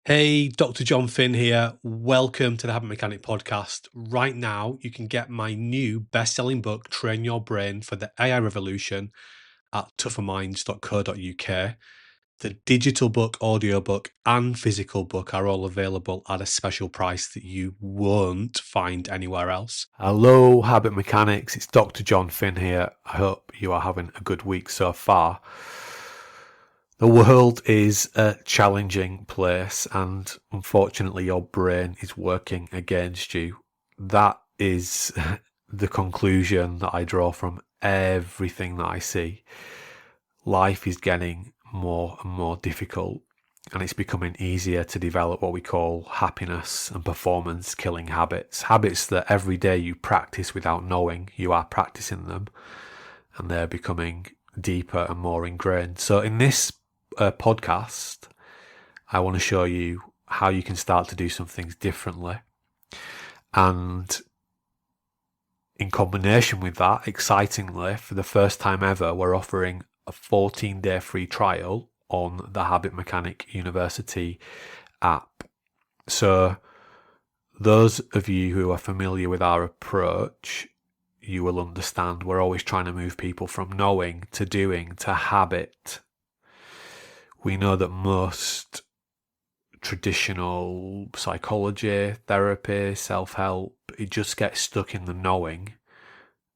Hey, Dr. Jon Finn here. Welcome to the Habit Mechanic podcast. Right now, you can get my new best-selling book, Train Your Brain for the AI Revolution, at tougherminds.co.uk. The digital book, audiobook, and physical book are all available at a special price that you won't find anywhere else. Hello, Habit Mechanics. It's Dr. Jon Finn here. I hope you are having a good week so far. The world is a challenging place, and unfortunately, your brain is working against you. That is the conclusion that I draw from everything that I see. Life is getting more and more difficult, and it's becoming easier to develop what we call happiness and performance killing habits. Habits that every day you practice without knowing you are practicing them, and they're becoming deeper and more ingrained. So in this podcast, I want to show you how you can start to do some things differently. And in combination with that, excitingly, for the first time ever, we're offering a 14-day free trial on the Habit Mechanic University app. So those of you who are familiar with our approach, you will understand we're always trying to move people from knowing to doing to habit. We know that most traditional psychology, therapy, self-help, it just gets stuck in the knowing.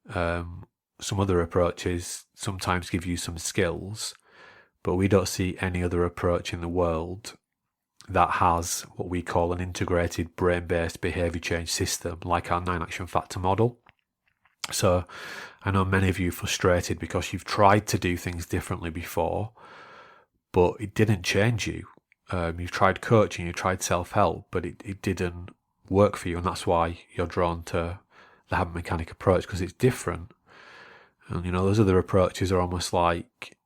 Some other approaches sometimes give you some skills, but we don't see any other approach in the world that has what we call an integrated brain-based behaviour change system, like our 9-action factor model. So I know many of you are frustrated because you've tried to do things differently before, but it didn't change you. You've tried coaching, you've tried self-help, but it didn't work for you, and that's why you're drawn to the Habit Mechanic approach, because it's different. And those other approaches are almost like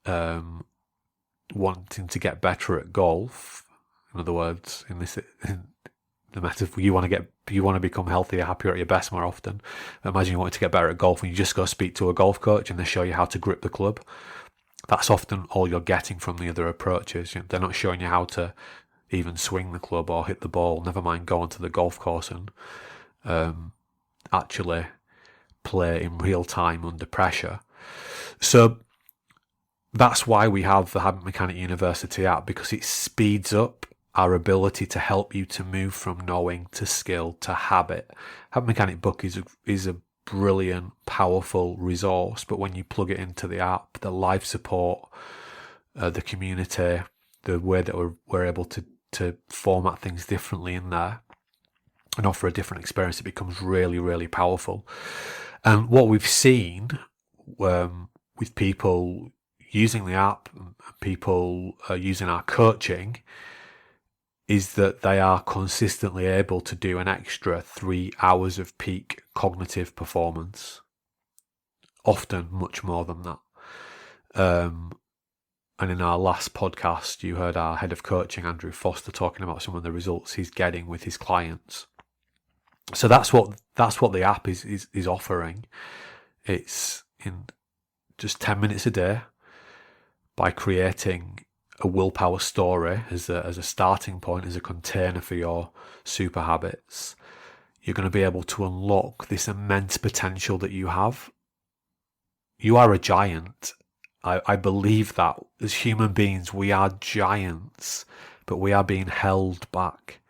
wanting to get better at golf. In other words, in the metaphor, you want to become healthier, happier, at your best more often. Imagine you want to get better at golf and you just go speak to a golf coach and they show you how to grip the club. That's often all you're getting from the other approaches. They're not showing you how to even swing the club or hit the ball, never mind go onto the golf course and actually play in real time under pressure. So that's why we have the Habit Mechanic University app, because it speeds up our ability to help you to move from knowing to skill to habit. Habit Mechanic book is a brilliant, powerful resource, but when you plug it into the app, the live support, the community, the way that we're able to format things differently in there and offer a different experience, it becomes really, really powerful. And what we've seen with people using the app, people using our coaching, is that they are consistently able to do an extra 3 hours of peak cognitive performance, often much more than that. And in our last podcast, you heard our head of coaching, Andrew Foster, talking about some of the results he's getting with his clients. So that's what the app is offering. It's in just 10 minutes a day, by creating a willpower story as a starting point, as a container for your super habits. You're going to be able to unlock this immense potential that you have. You are a giant. I believe that as human beings, we are giants, but we are being held back.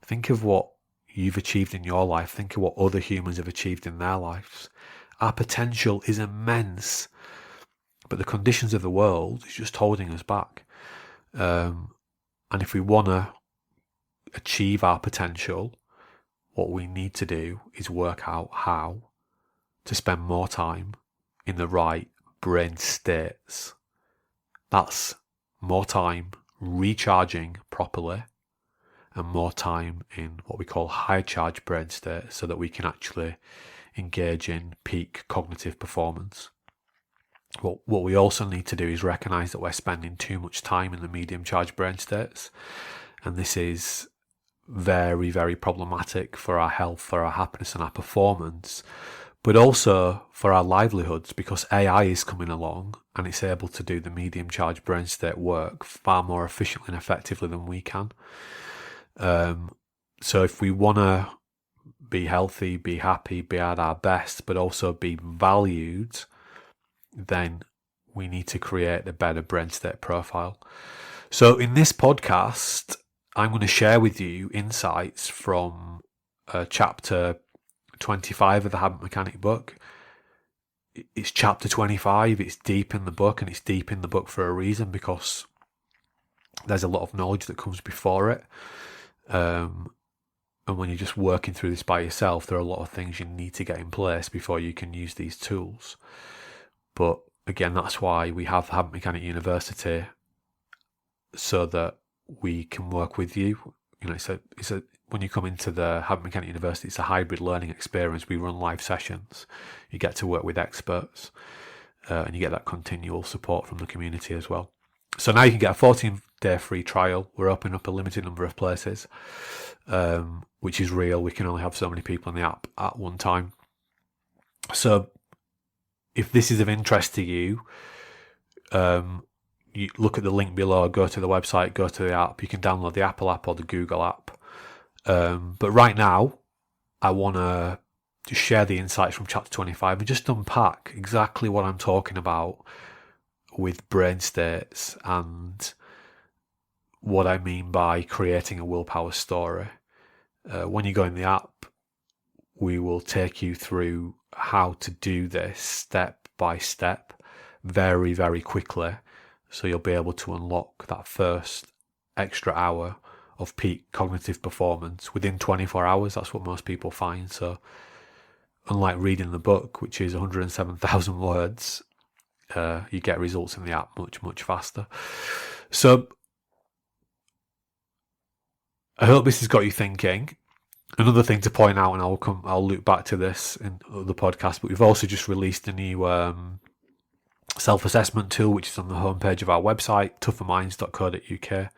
Think of what you've achieved in your life. Think of what other humans have achieved in their lives. Our potential is immense, but the conditions of the world is just holding us back. And if we want to achieve our potential, what we need to do is work out how to spend more time in the right brain states. That's more time recharging properly and more time in what we call high charge brain states, so that we can actually engage in peak cognitive performance. What we also need to do is recognise that we're spending too much time in the medium charge brain states, and this is very, very problematic for our health, for our happiness and our performance, but also for our livelihoods, because AI is coming along and it's able to do the medium charge brain state work far more efficiently and effectively than we can. So if we want to be healthy, be happy, be at our best, but also be valued, then we need to create a better brain state profile. So in this podcast, I'm going to share with you insights from chapter 25 of the Habit Mechanic book. It's chapter 25, it's deep in the book, and it's deep in the book for a reason, because there's a lot of knowledge that comes before it. And when you're just working through this by yourself, there are a lot of things you need to get in place before you can use these tools. But again, that's why we have Habit Mechanic University, so that we can work with you. You know, it's a when you come into the Habit Mechanic University, it's a hybrid learning experience. We run live sessions. You get to work with experts, and you get that continual support from the community as well. So now you can get a 14-day free trial. We're opening up a limited number of places, which is real. We can only have so many people in the app at one time. So if this is of interest to you, you look at the link below, go to the website, go to the app. You can download the Apple app or the Google app. But right now, I want to just share the insights from chapter 25 and just unpack exactly what I'm talking about with brain states and what I mean by creating a willpower story. When you go in the app, we will take you through how to do this step by step very, very quickly. So you'll be able to unlock that first extra hour of peak cognitive performance within 24 hours. That's what most people find. So unlike reading the book, which is 107,000 words, you get results in the app much, much faster. So I hope this has got you thinking. Another thing to point out, and I'll loop back to this in the podcast, but we've also just released a new self-assessment tool, which is on the homepage of our website, tougherminds.co.uk,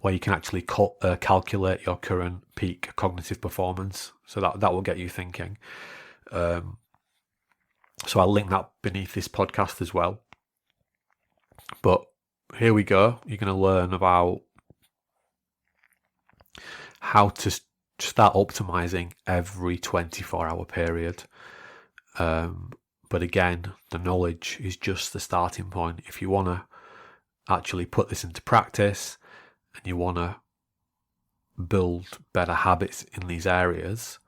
where you can actually calculate your current peak cognitive performance. So that will get you thinking. So I'll link that beneath this podcast as well. But here we go. You're going to learn about how to start optimizing every 24-hour period. But again, the knowledge is just the starting point. If you want to actually put this into practice and you want to build better habits in these areas,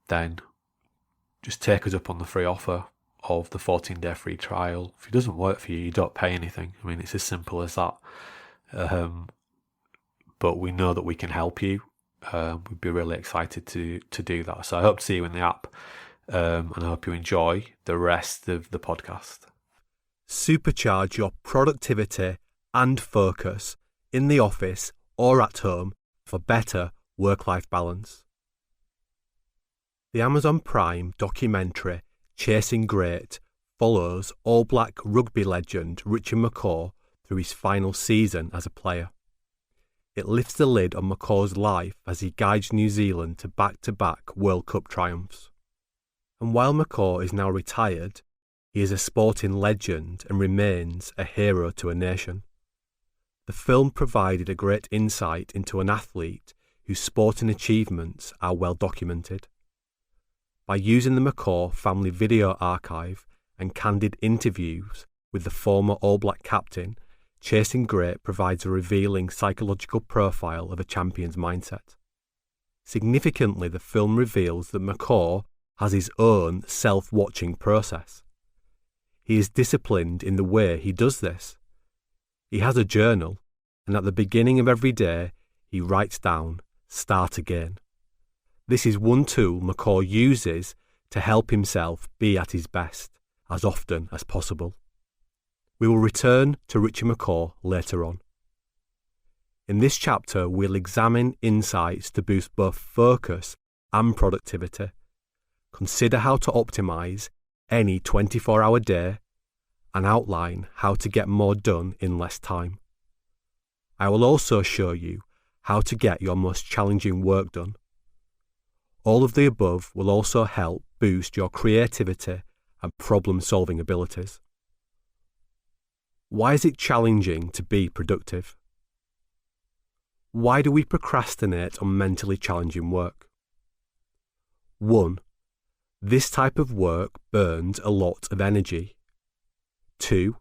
then just take us up on the free offer of the 14-day free trial. If it doesn't work for you, you don't pay anything. I mean, it's as simple as that. But we know that we can help you. We'd be really excited to do that. So I hope to see you in the app, and I hope you enjoy the rest of the podcast. Supercharge your productivity and focus in the office or at home for better work-life balance. The Amazon Prime documentary Chasing Great follows All Black rugby legend Richard McCaw through his final season as a player. It lifts the lid on McCaw's life as he guides New Zealand to back-to-back World Cup triumphs. And while McCaw is now retired, he is a sporting legend and remains a hero to a nation. The film provided a great insight into an athlete whose sporting achievements are well documented. By using the McCaw family video archive and candid interviews with the former All Black captain, Chasing Great provides a revealing psychological profile of a champion's mindset. Significantly, the film reveals that McCaw has his own self-watching process. He is disciplined in the way he does this. He has a journal, and at the beginning of every day, he writes down, "Start again." This is one tool McCaw uses to help himself be at his best as often as possible. We will return to Richard McCaw later on. In this chapter, we'll examine insights to boost both focus and productivity, consider how to optimize any 24-hour day, and outline how to get more done in less time. I will also show you how to get your most challenging work done. All of the above will also help boost your creativity and problem-solving abilities. Why is it challenging to be productive? Why do we procrastinate on mentally challenging work? 1. This type of work burns a lot of energy. 2.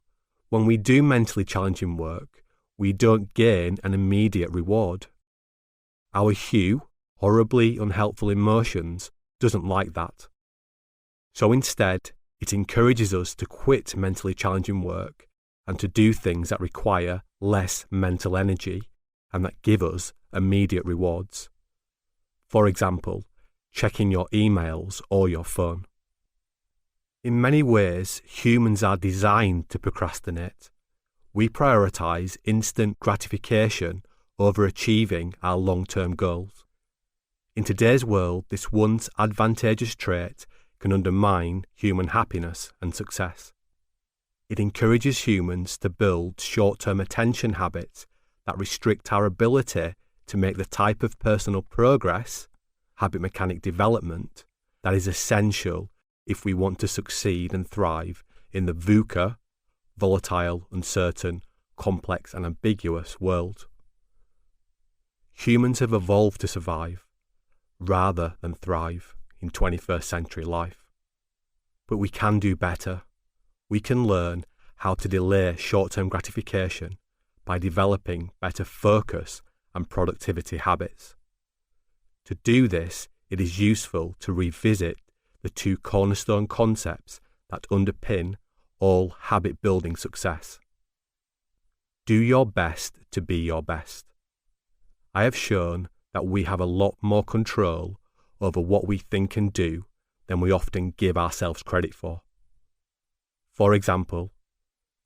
When we do mentally challenging work, we don't gain an immediate reward. Our hue, horribly unhelpful emotions, doesn't like that. So instead, it encourages us to quit mentally challenging work and to do things that require less mental energy and that give us immediate rewards. For example, checking your emails or your phone. In many ways, humans are designed to procrastinate. We prioritise instant gratification over achieving our long-term goals. In today's world, this once advantageous trait can undermine human happiness and success. It encourages humans to build short-term attention habits that restrict our ability to make the type of personal progress, habit mechanic development, that is essential if we want to succeed and thrive in the VUCA, volatile, uncertain, complex and ambiguous world. Humans have evolved to survive, rather than thrive, in 21st century life. But we can do better. We can learn how to delay short-term gratification by developing better focus and productivity habits. To do this, it is useful to revisit the two cornerstone concepts that underpin all habit-building success. Do your best to be your best. I have shown that we have a lot more control over what we think and do than we often give ourselves credit for. For example,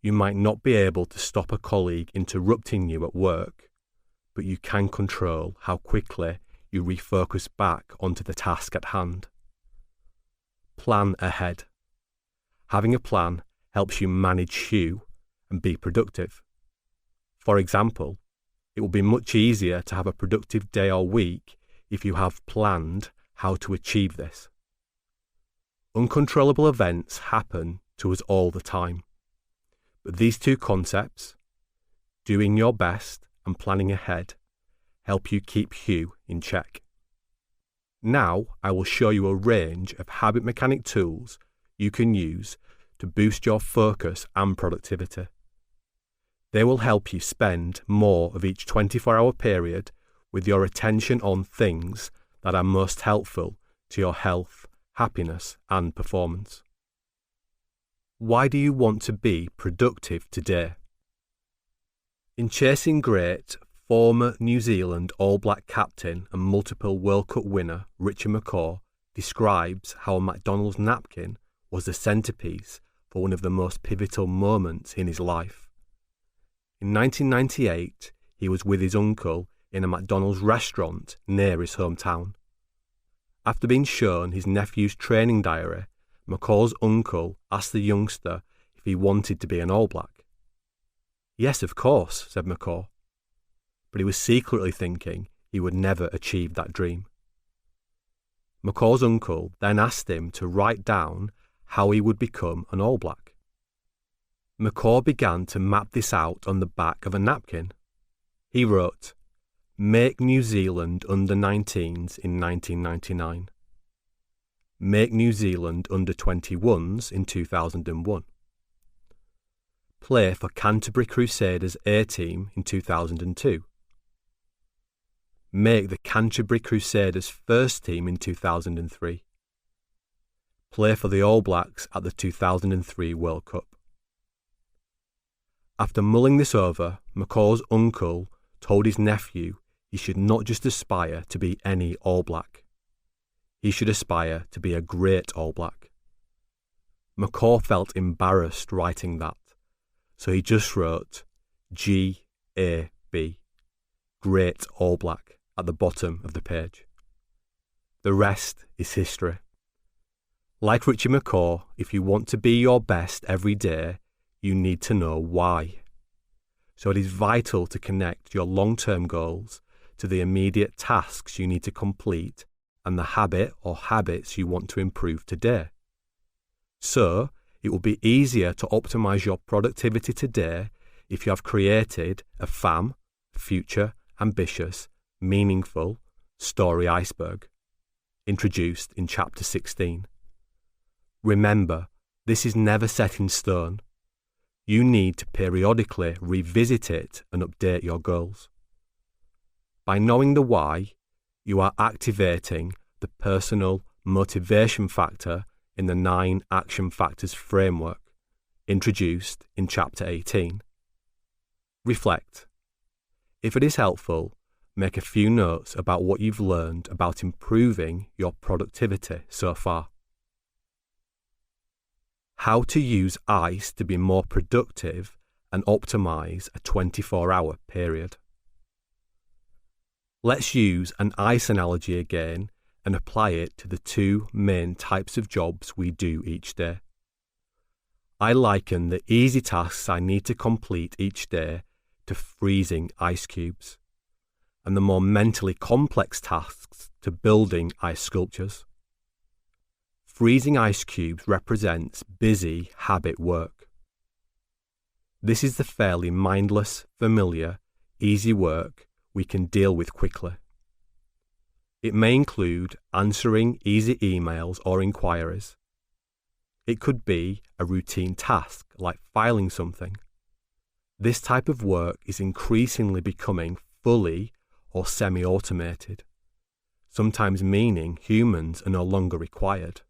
you might not be able to stop a colleague interrupting you at work, but you can control how quickly you refocus back onto the task at hand. Plan ahead. Having a plan helps you manage hue and be productive. For example, it will be much easier to have a productive day or week if you have planned how to achieve this. Uncontrollable events happen to us all the time. But these two concepts, doing your best and planning ahead, help you keep hue in check. Now I will show you a range of habit mechanic tools you can use to boost your focus and productivity. They will help you spend more of each 24-hour period with your attention on things that are most helpful to your health, happiness, and performance. Why do you want to be productive today? In Chasing Great, former New Zealand All Black captain and multiple World Cup winner Richie McCaw describes how a McDonald's napkin was the centrepiece for one of the most pivotal moments in his life. In 1998, he was with his uncle in a McDonald's restaurant near his hometown. After being shown his nephew's training diary, McCaw's uncle asked the youngster if he wanted to be an All Black. "Yes, of course," said McCaw. But he was secretly thinking he would never achieve that dream. McCaw's uncle then asked him to write down how he would become an All Black. McCaw began to map this out on the back of a napkin. He wrote, "Make New Zealand under-19s in 1999. Make New Zealand under-21s in 2001. Play for Canterbury Crusaders A-team in 2002. Make the Canterbury Crusaders first team in 2003. Play for the All Blacks at the 2003 World Cup." After mulling this over, McCaw's uncle told his nephew he should not just aspire to be any All Black. He should aspire to be a great All Black. McCaw felt embarrassed writing that, so he just wrote G-A-B, Great All Black, at the bottom of the page. The rest is history. Like Richie McCaw, if you want to be your best every day, you need to know why. So it is vital to connect your long-term goals to the immediate tasks you need to complete and the habit or habits you want to improve today. So, it will be easier to optimize your productivity today if you have created a FAM, future, ambitious, meaningful story iceberg, introduced in Chapter 16. Remember, this is never set in stone. You need to periodically revisit it and update your goals. By knowing the why, you are activating the personal motivation factor in the 9 action factors framework, introduced in Chapter 18. Reflect. If it is helpful, make a few notes about what you've learned about improving your productivity so far. How to use ICE to be more productive and optimize a 24-hour period. Let's use an ICE analogy again and apply it to the 2 main types of jobs we do each day. I liken the easy tasks I need to complete each day to freezing ice cubes, and the more mentally complex tasks to building ice sculptures. Freezing ice cubes represents busy habit work. This is the fairly mindless, familiar, easy work we can deal with quickly. It may include answering easy emails or inquiries. It could be a routine task like filing something. This type of work is increasingly becoming fully or semi-automated, sometimes meaning humans are no longer required.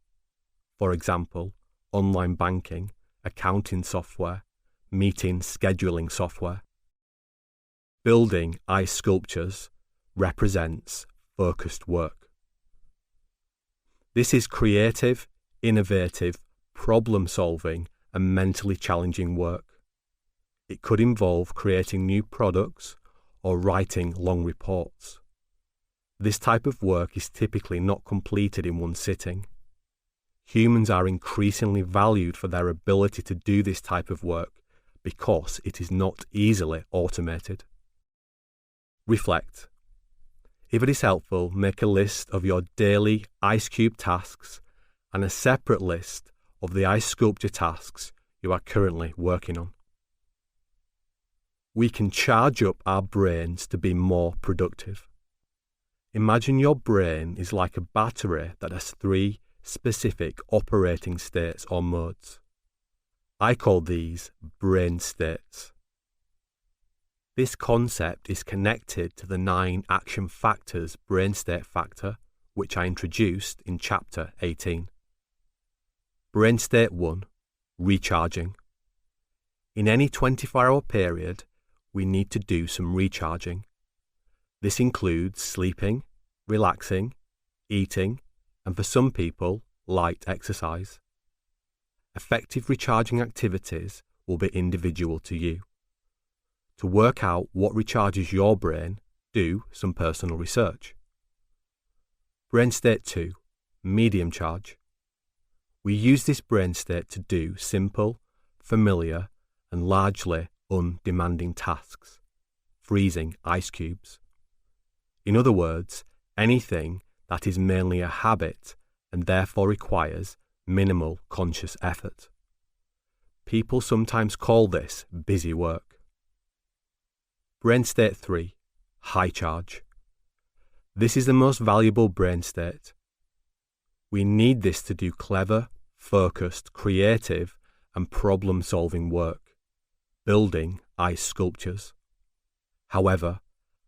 For example, online banking, accounting software, meeting scheduling software. Building ice sculptures represents focused work. This is creative, innovative, problem-solving and mentally challenging work. It could involve creating new products or writing long reports. This type of work is typically not completed in one sitting. Humans are increasingly valued for their ability to do this type of work because it is not easily automated. Reflect. If it is helpful, make a list of your daily ice cube tasks and a separate list of the ice sculpture tasks you are currently working on. We can charge up our brains to be more productive. Imagine your brain is like a battery that has 3 specific operating states or modes. I call these brain states. This concept is connected to the 9 action factors brain state factor, which I introduced in Chapter 18. Brain state 1, recharging. In any 24-hour period, we need to do some recharging. This includes sleeping, relaxing, eating, and for some people, light exercise. Effective recharging activities will be individual to you. To work out what recharges your brain, do some personal research. Brain state 2, medium charge. We use this brain state to do simple, familiar, and largely undemanding tasks, freezing ice cubes. In other words, anything that is mainly a habit and therefore requires minimal conscious effort. People sometimes call this busy work. Brain state 3, high charge. This is the most valuable brain state. We need this to do clever, focused, creative, and problem-solving work, building ice sculptures. However,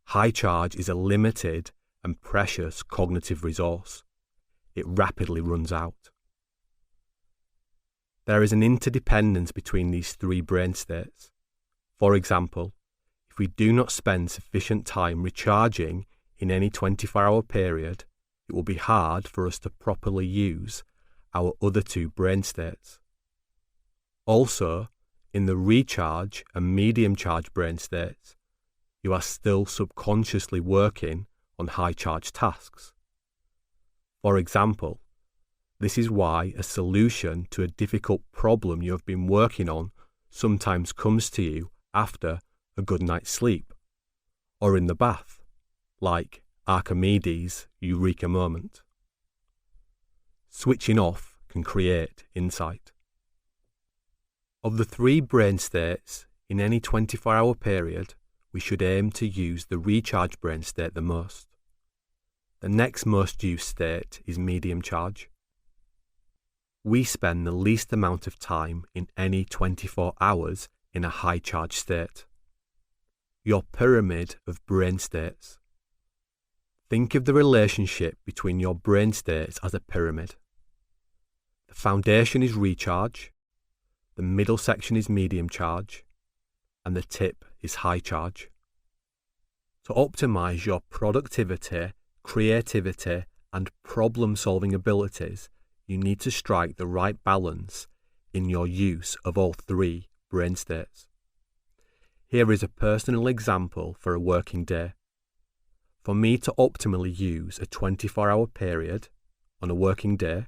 high charge is a limited and precious cognitive resource. It rapidly runs out. There is an interdependence between these 3 brain states. For example, if we do not spend sufficient time recharging in any 24-hour period, it will be hard for us to properly use our other 2 brain states. Also, in the recharge and medium charge brain states, you are still subconsciously working on high charge tasks. For example, this is why a solution to a difficult problem you have been working on sometimes comes to you after a good night's sleep, or in the bath, like Archimedes' eureka moment. Switching off can create insight. Of the 3 brain states In any 24-hour period, we should aim to use the recharge brain state the most. The next most used state is medium charge. We spend the least amount of time in any 24 hours in a high charge state. Your pyramid of brain states. Think of the relationship between your brain states as a pyramid. The foundation is recharge, the middle section is medium charge, and the tip is high charge. To optimize your productivity, creativity, and problem-solving abilities, you need to strike the right balance in your use of all three brain states. Here is a personal example for a working day. For me to optimally use a 24-hour period on a working day,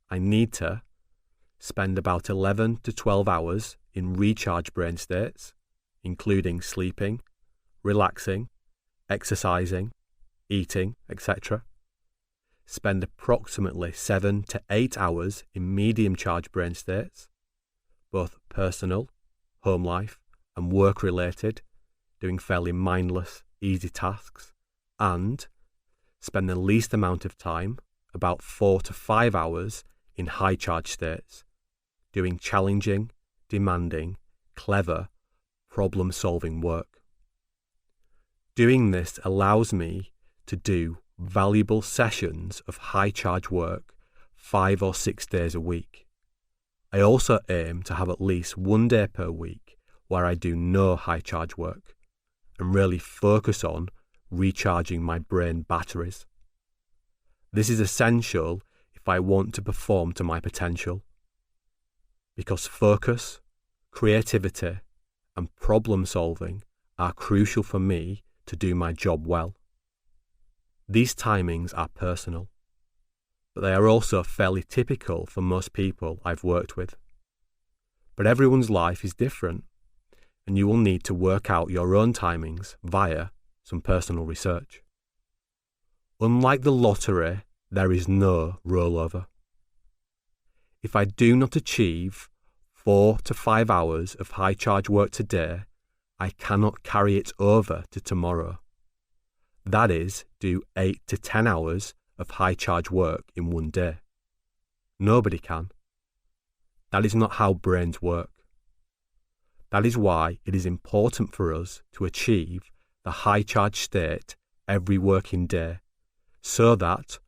I need to spend about 11 to 12 hours in recharge brain states, including sleeping, relaxing, exercising, eating, etc. Spend approximately 7 to 8 hours in medium charge brain states, both personal, home life, and work related, doing fairly mindless, easy tasks, and spend the least amount of time, about 4 to 5 hours, in high charge states, doing challenging, demanding, clever, problem solving work. Doing this allows me to do valuable sessions of high charge work 5 or 6 days a week. I also aim to have at least 1 day per week where I do no high charge work and really focus on recharging my brain batteries. This is essential if I want to perform to my potential, because focus, creativity, and problem solving are crucial for me to do my job well. These timings are personal, but they are also fairly typical for most people I've worked with. But everyone's life is different, and you will need to work out your own timings via some personal research. Unlike the lottery, there is no rollover. If I do not achieve 4 to 5 hours of high charge work today, I cannot carry it over to tomorrow. That is, do 8 to 10 hours of high charge work in 1 day. Nobody can. That is not how brains work. That is why it is important for us to achieve the high charge state every working day, so that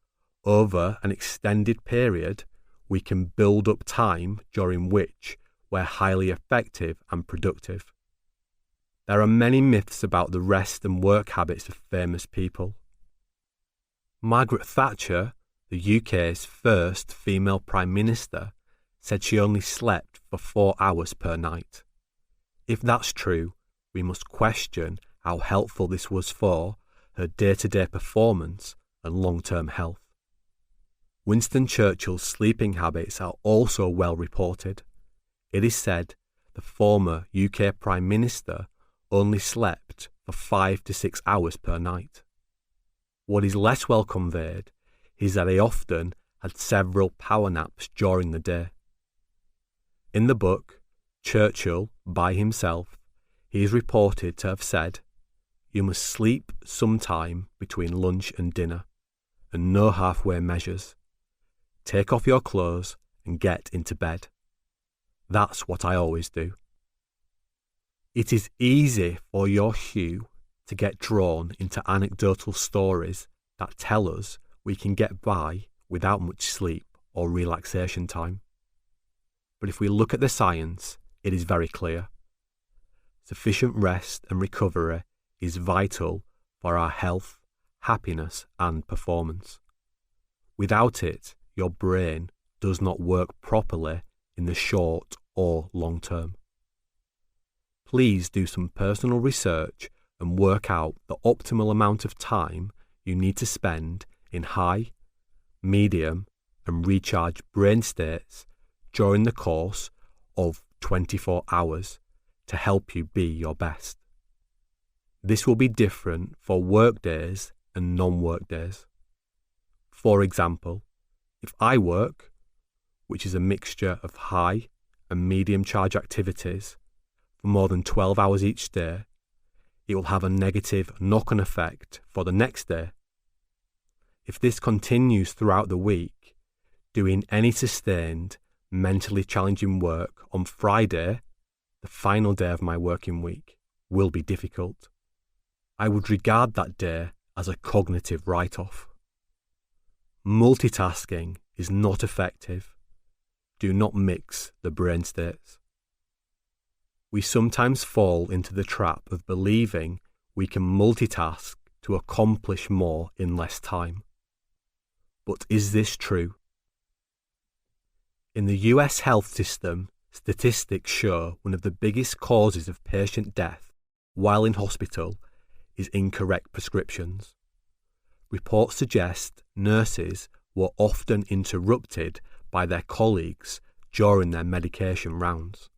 over an extended period we can build up time during which we're highly effective and productive. There are many myths about the rest and work habits of famous people. Margaret Thatcher, the UK's first female Prime Minister, said she only slept for 4 hours per night. If that's true, we must question how helpful this was for her day-to-day performance and long-term health. Winston Churchill's sleeping habits are also well reported. It is said the former UK Prime Minister only slept for 5 to 6 hours per night. What is less well conveyed is that he often had several power naps during the day. In the book, Churchill, by himself, he is reported to have said, "You must sleep sometime between lunch and dinner, and no halfway measures. Take off your clothes and get into bed. That's what I always do." It is easy for your hue to get drawn into anecdotal stories that tell us we can get by without much sleep or relaxation time. But if we look at the science, it is very clear. Sufficient rest and recovery is vital for our health, happiness, and performance. Without it, your brain does not work properly in the short or long term. Please do some personal research and work out the optimal amount of time you need to spend in high, medium, and recharge brain states during the course of 24 hours to help you be your best. This will be different for work days and non-work days. For example, if I work, which is a mixture of high and medium charge activities, for more than 12 hours each day, it will have a negative knock-on effect for the next day. If this continues throughout the week, doing any sustained, mentally challenging work on Friday, the final day of my working week, will be difficult. I would regard that day as a cognitive write-off. Multitasking is not effective. Do not mix the brain states. We sometimes fall into the trap of believing we can multitask to accomplish more in less time. But is this true? In the US health system, statistics show one of the biggest causes of patient death while in hospital is incorrect prescriptions. Reports suggest nurses were often interrupted by their colleagues during their medication rounds.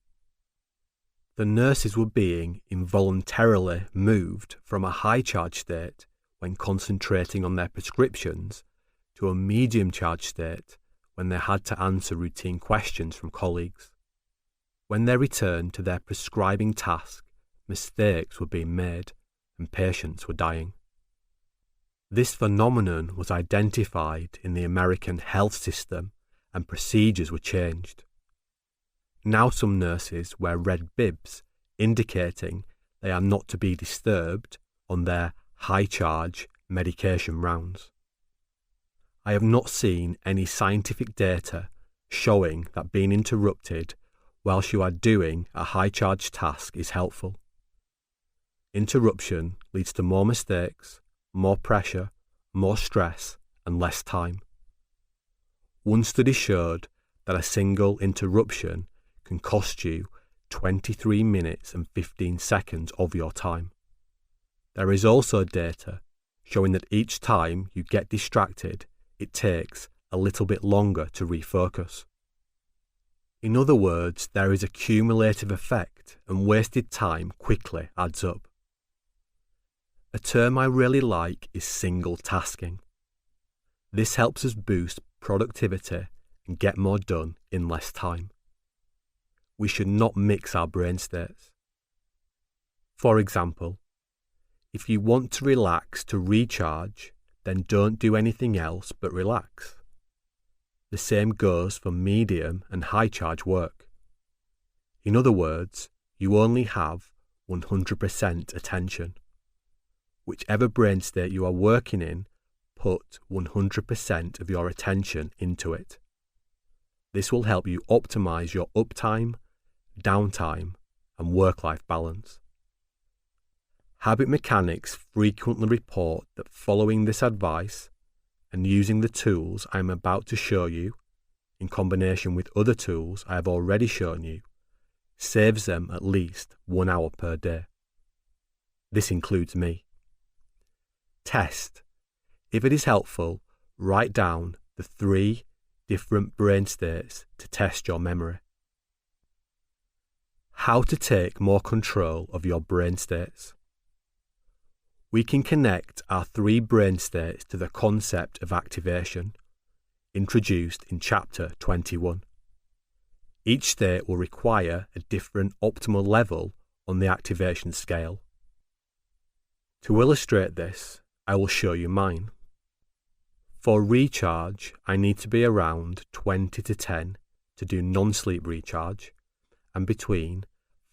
The nurses were being involuntarily moved from a high charge state when concentrating on their prescriptions to a medium charge state when they had to answer routine questions from colleagues. When they returned to their prescribing task, mistakes were being made and patients were dying. This phenomenon was identified in the American health system and procedures were changed. Now some nurses wear red bibs indicating they are not to be disturbed on their high-charge medication rounds. I have not seen any scientific data showing that being interrupted whilst you are doing a high-charge task is helpful. Interruption leads to more mistakes, more pressure, more stress, and less time. One study showed that a single interruption can cost you 23 minutes and 15 seconds of your time. There is also data showing that each time you get distracted, it takes a little bit longer to refocus. In other words, there is a cumulative effect and wasted time quickly adds up. A term I really like is single tasking. This helps us boost productivity and get more done in less time. We should not mix our brain states. For example, if you want to relax to recharge, then don't do anything else but relax. The same goes for medium and high charge work. In other words, you only have 100% attention. Whichever brain state you are working in, put 100% of your attention into it. This will help you optimize your uptime, downtime, and work-life balance. Habit mechanics frequently report that following this advice and using the tools I am about to show you, in combination with other tools I have already shown you, saves them at least 1 hour per day. This includes me. Test. If it is helpful, write down the 3 different brain states to test your memory. How to take more control of your brain states. We can connect our 3 brain states to the concept of activation, introduced in Chapter 21. Each state will require a different optimal level on the activation scale. To illustrate this, I will show you mine. For recharge, I need to be around 20 to 10 to do non-sleep recharge and between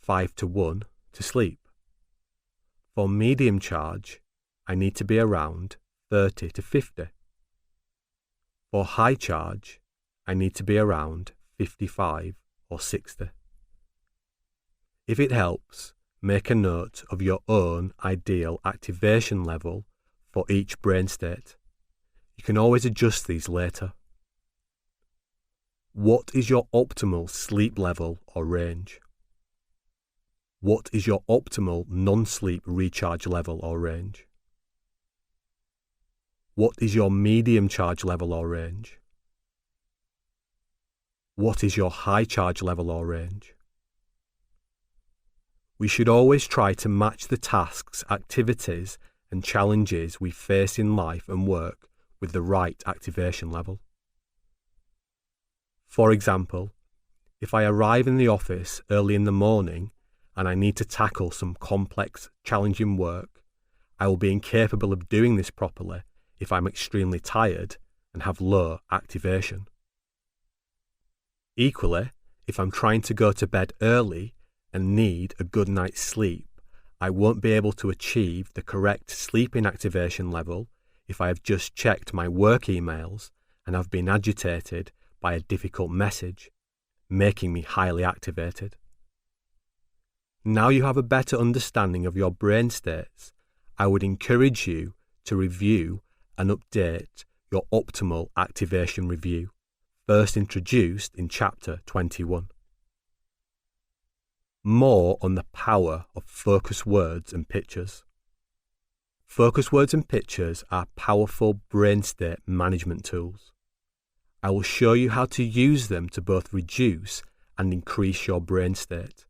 5 to 1 to sleep. For medium charge, I need to be around 30 to 50. For high charge, I need to be around 55 or 60. If it helps, make a note of your own ideal activation level for each brain state. You can always adjust these later. What is your optimal sleep level or range? What is your optimal non-sleep recharge level or range? What is your medium charge level or range? What is your high charge level or range? We should always try to match the tasks, activities, and challenges we face in life and work with the right activation level. For example, if I arrive in the office early in the morning and I need to tackle some complex, challenging work, I will be incapable of doing this properly if I'm extremely tired and have low activation. Equally, if I'm trying to go to bed early and need a good night's sleep, I won't be able to achieve the correct sleeping activation level if I have just checked my work emails and have been agitated by a difficult message, making me highly activated. Now you have a better understanding of your brain states, I would encourage you to review and update your optimal activation review, first introduced in Chapter 21. More on the power of focus words and pictures. Focus words and pictures are powerful brain state management tools. I will show you how to use them to both reduce and increase your brain state.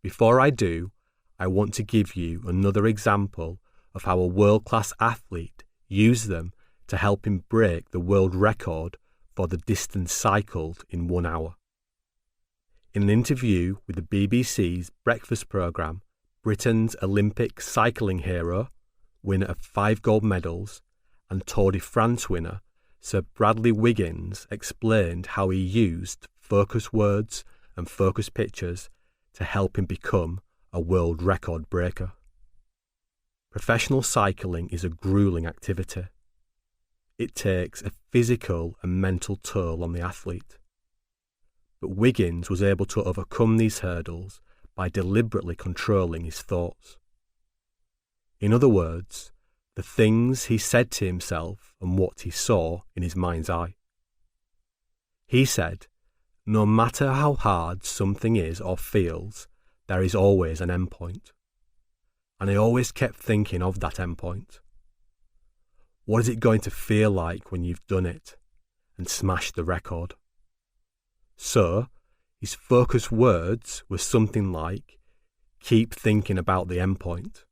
Before I do, I want to give you another example of how a world-class athlete used them to help him break the world record for the distance cycled in 1 hour. In an interview with the BBC's breakfast programme, Britain's Olympic cycling hero, winner of 5 gold medals, and Tour de France winner, Sir Bradley Wiggins explained how he used focus words and focus pictures to help him become a world record breaker. Professional cycling is a grueling activity. It takes a physical and mental toll on the athlete. But Wiggins was able to overcome these hurdles by deliberately controlling his thoughts. In other words, the things he said to himself and what he saw in his mind's eye. He said, "No matter how hard something is or feels, there is always an endpoint." And I always kept thinking of that endpoint. What is it going to feel like when you've done it and smashed the record? So, his focus words were something like, "Keep thinking about the endpoint."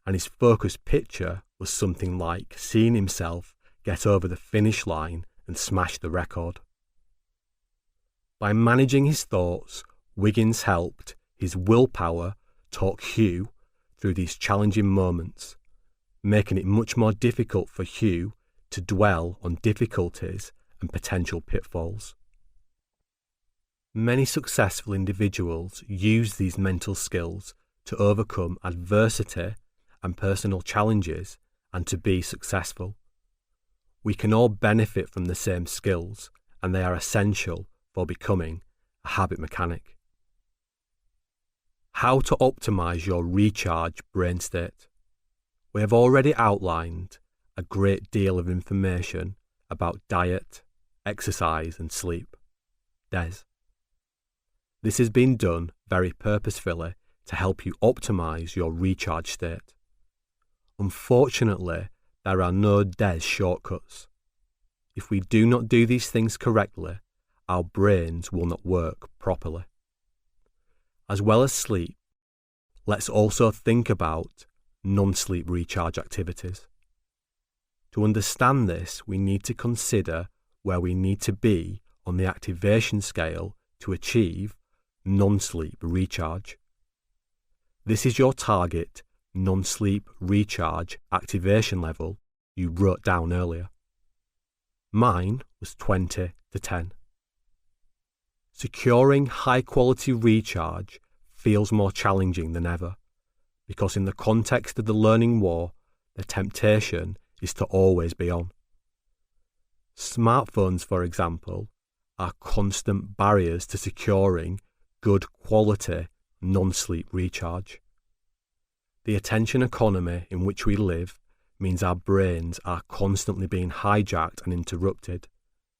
And his focus picture was something like seeing himself get over the finish line and smash the record. By managing his thoughts, Wiggins helped his willpower talk Hugh through these challenging moments, making it much more difficult for Hugh to dwell on difficulties and potential pitfalls. Many successful individuals use these mental skills to overcome adversity and personal challenges and to be successful. We can all benefit from the same skills, and they are essential for becoming a habit mechanic. How to optimize your recharge brain state. We have already outlined a great deal of information about diet, exercise and sleep. Des. This has been done very purposefully to help you optimize your recharge state. Unfortunately, there are no Des shortcuts. If we do not do these things correctly, our brains will not work properly. As well as sleep, let's also think about non-sleep recharge activities. To understand this, we need to consider where we need to be on the activation scale to achieve non-sleep recharge. This is your target non-sleep recharge activation level you wrote down earlier. Mine was 20 to 10. Securing high-quality recharge feels more challenging than ever, because in the context of the learning war, the temptation is to always be on. Smartphones, for example, are constant barriers to securing good quality non-sleep recharge. The attention economy in which we live means our brains are constantly being hijacked and interrupted,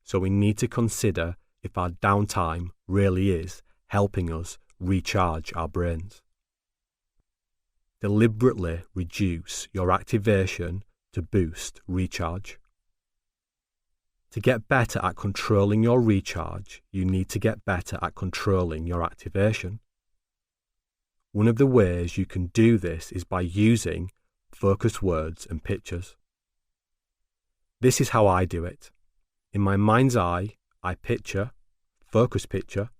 so we need to consider if our downtime really is helping us recharge our brains. Deliberately reduce your activation to boost recharge. To get better at controlling your recharge, you need to get better at controlling your activation. One of the ways you can do this is by using focus words and pictures. This is how I do it. In my mind's eye, I picture, focus picture,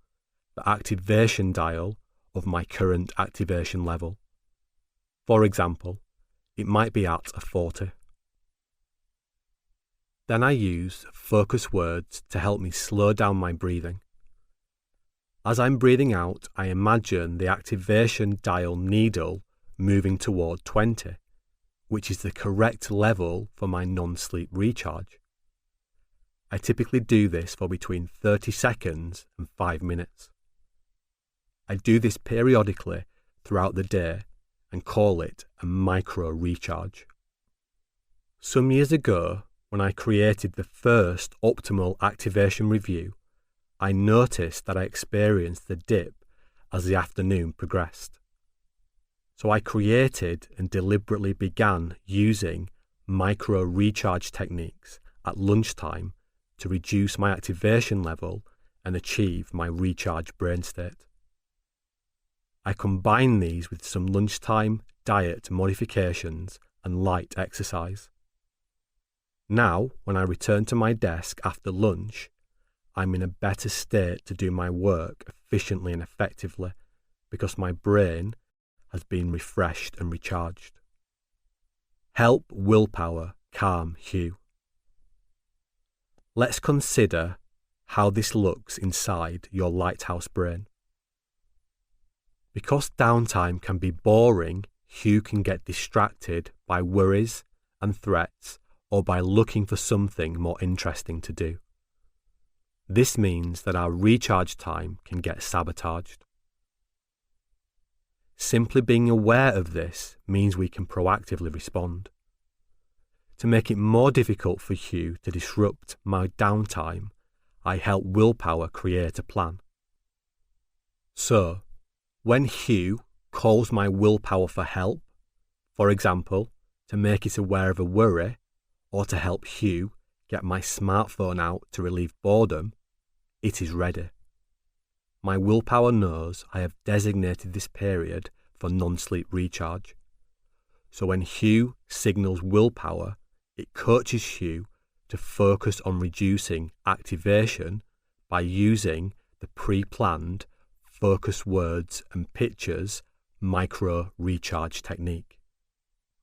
the activation dial of my current activation level. For example, it might be at a 40. Then I use focus words to help me slow down my breathing. As I'm breathing out, I imagine the activation dial needle moving toward 20, which is the correct level for my non-sleep recharge. I typically do this for between 30 seconds and 5 minutes. I do this periodically throughout the day and call it a micro recharge. Some years ago, when I created the first optimal activation review, I noticed that I experienced the dip as the afternoon progressed. So I created and deliberately began using micro recharge techniques at lunchtime to reduce my activation level and achieve my recharge brain state. I combine these with some lunchtime diet modifications and light exercise. Now, when I return to my desk after lunch, I'm in a better state to do my work efficiently and effectively because my brain has been refreshed and recharged. Help willpower calm Hugh. Let's consider how this looks inside your lighthouse brain. Because downtime can be boring, Hugh can get distracted by worries and threats or by looking for something more interesting to do. This means that our recharge time can get sabotaged. Simply being aware of this means we can proactively respond. To make it more difficult for Hugh to disrupt my downtime, I help willpower create a plan. So, when Hugh calls my willpower for help, for example, to make it aware of a worry, or to help Hugh get my smartphone out to relieve boredom, it is ready. My willpower knows I have designated this period for non-sleep recharge. So when Hugh signals willpower, it coaches Hugh to focus on reducing activation by using the pre-planned focus words and pictures micro recharge technique.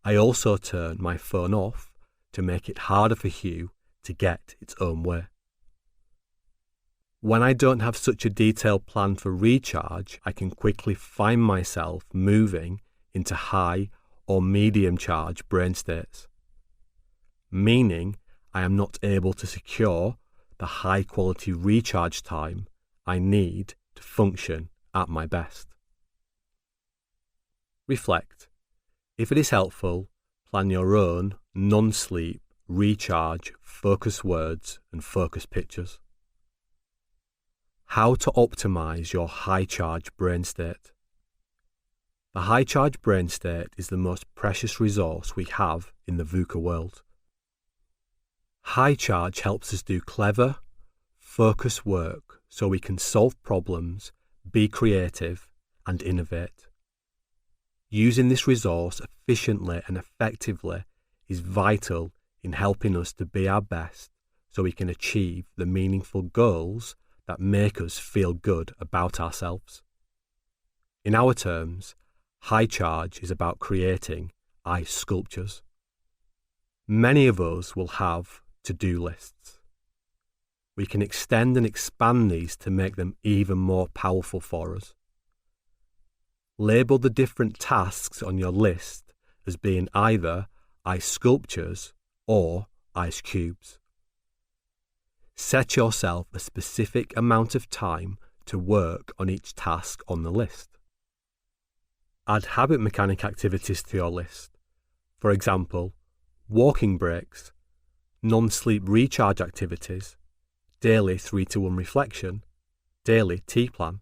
I also turn my phone off to make it harder for Hugh to get its own way. When I don't have such a detailed plan for recharge, I can quickly find myself moving into high or medium charge brain states, meaning I am not able to secure the high quality recharge time I need to function at my best. Reflect. If it is helpful, plan your own non-sleep recharge focus words and focus pictures. How to optimize your high charge brain state. The high charge brain state is the most precious resource we have in the VUCA world. High charge helps us do clever, focused work so we can solve problems, be creative, and innovate. Using this resource efficiently and effectively is vital in helping us to be our best so we can achieve the meaningful goals that make us feel good about ourselves. In our terms, high charge is about creating ice sculptures. Many of us will have to-do lists. We can extend and expand these to make them even more powerful for us. Label the different tasks on your list as being either ice sculptures or ice cubes. Set yourself a specific amount of time to work on each task on the list. Add habit mechanic activities to your list. For example, walking breaks, non-sleep recharge activities, daily 3-to-1 reflection, daily tea plan.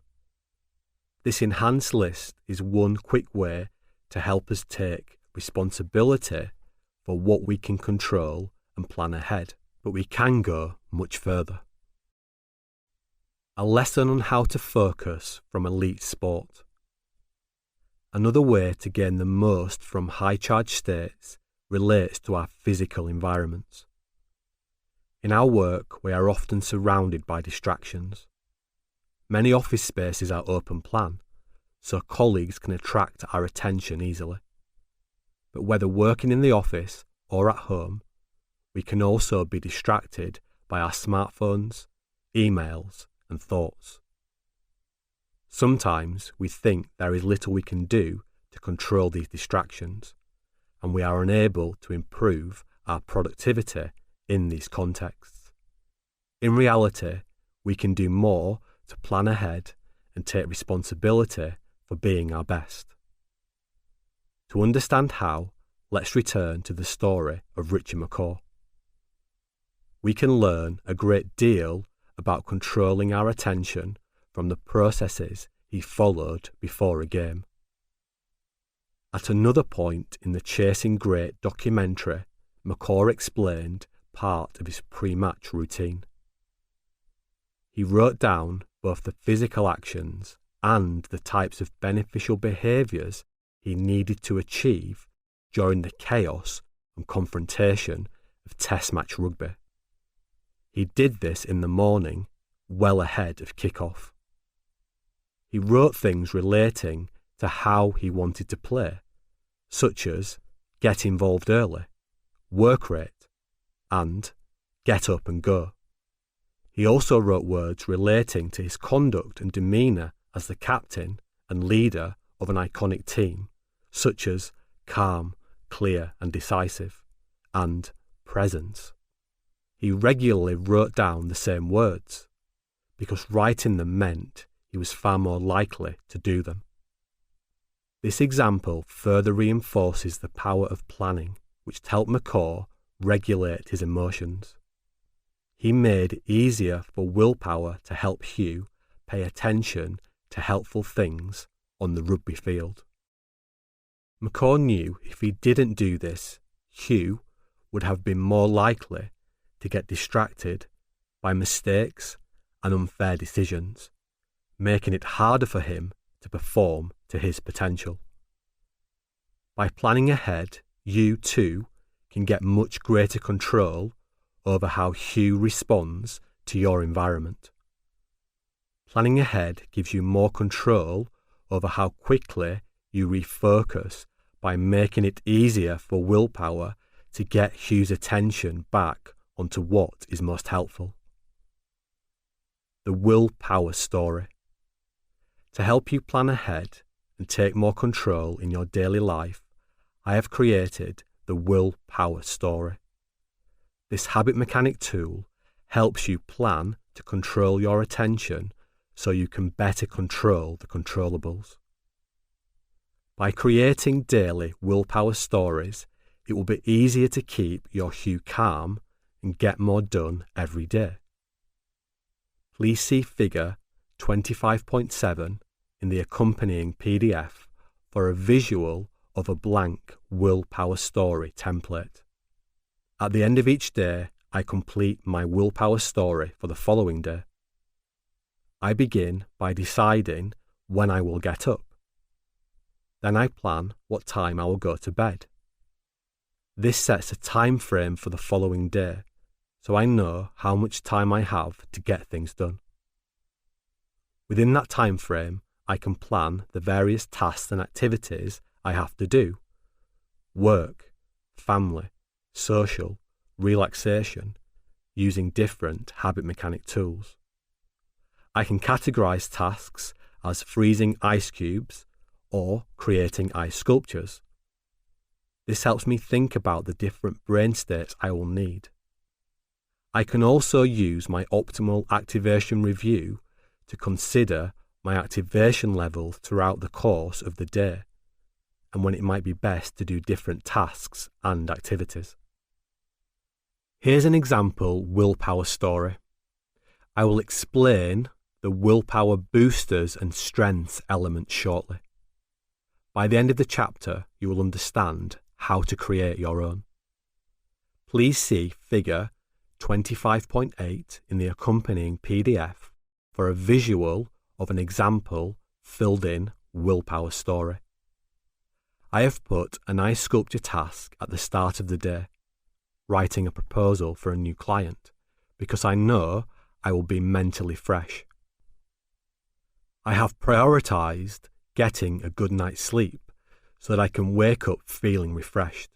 This enhanced list is one quick way to help us take responsibility for what we can control and plan ahead, but we can go much further. A lesson on how to focus from elite sport. Another way to gain the most from high charge states relates to our physical environments. In our work, we are often surrounded by distractions. Many office spaces are open plan, so colleagues can attract our attention easily. But whether working in the office or at home, we can also be distracted by our smartphones, emails, and thoughts. Sometimes we think there is little we can do to control these distractions, and we are unable to improve our productivity in these contexts. In reality, we can do more to plan ahead and take responsibility for being our best. To understand how, let's return to the story of Richard McCaw. We can learn a great deal about controlling our attention from the processes he followed before a game. At another point in the Chasing Great documentary, McCaw explained part of his pre-match routine. He wrote down both the physical actions and the types of beneficial behaviours he needed to achieve during the chaos and confrontation of Test match rugby. He did this in the morning, well ahead of kick-off. He wrote things relating to how he wanted to play, such as get involved early, work rate, and get up and go. He also wrote words relating to his conduct and demeanour as the captain and leader of an iconic team, such as calm, clear and decisive, and presence. He regularly wrote down the same words, because writing them meant he was far more likely to do them. This example further reinforces the power of planning, which helped McCaw regulate his emotions. He made it easier for willpower to help Hugh pay attention to helpful things on the rugby field. McCaw knew if he didn't do this, Hugh would have been more likely to get distracted by mistakes and unfair decisions, making it harder for him to perform to his potential. By planning ahead, you too can get much greater control over how Hugh responds to your environment. Planning ahead gives you more control over how quickly you refocus by making it easier for willpower to get Hugh's attention back onto what is most helpful. The willpower story. To help you plan ahead and take more control in your daily life, I have created the willpower story. This habit mechanic tool helps you plan to control your attention so you can better control the controllables. By creating daily willpower stories, it will be easier to keep your Hugh calm and get more done every day. Please see figure 25.7 in the accompanying PDF for a visual of a blank willpower story template. At the end of each day, I complete my willpower story for the following day. I begin by deciding when I will get up. Then I plan what time I will go to bed. This sets a time frame for the following day, so I know how much time I have to get things done. Within that time frame, I can plan the various tasks and activities I have to do: work, family, social, relaxation, using different habit mechanic tools. I can categorize tasks as freezing ice cubes or creating ice sculptures. This helps me think about the different brain states I will need. I can also use my optimal activation review to consider my activation level throughout the course of the day and when it might be best to do different tasks and activities. Here's an example willpower story. I will explain the willpower boosters and strengths element shortly. By the end of the chapter, you will understand how to create your own. Please see figure 25.8 in the accompanying PDF for a visual of an example filled-in willpower story. I have put an ice sculpture task at the start of the day, writing a proposal for a new client, because I know I will be mentally fresh. I have prioritised getting a good night's sleep so that I can wake up feeling refreshed.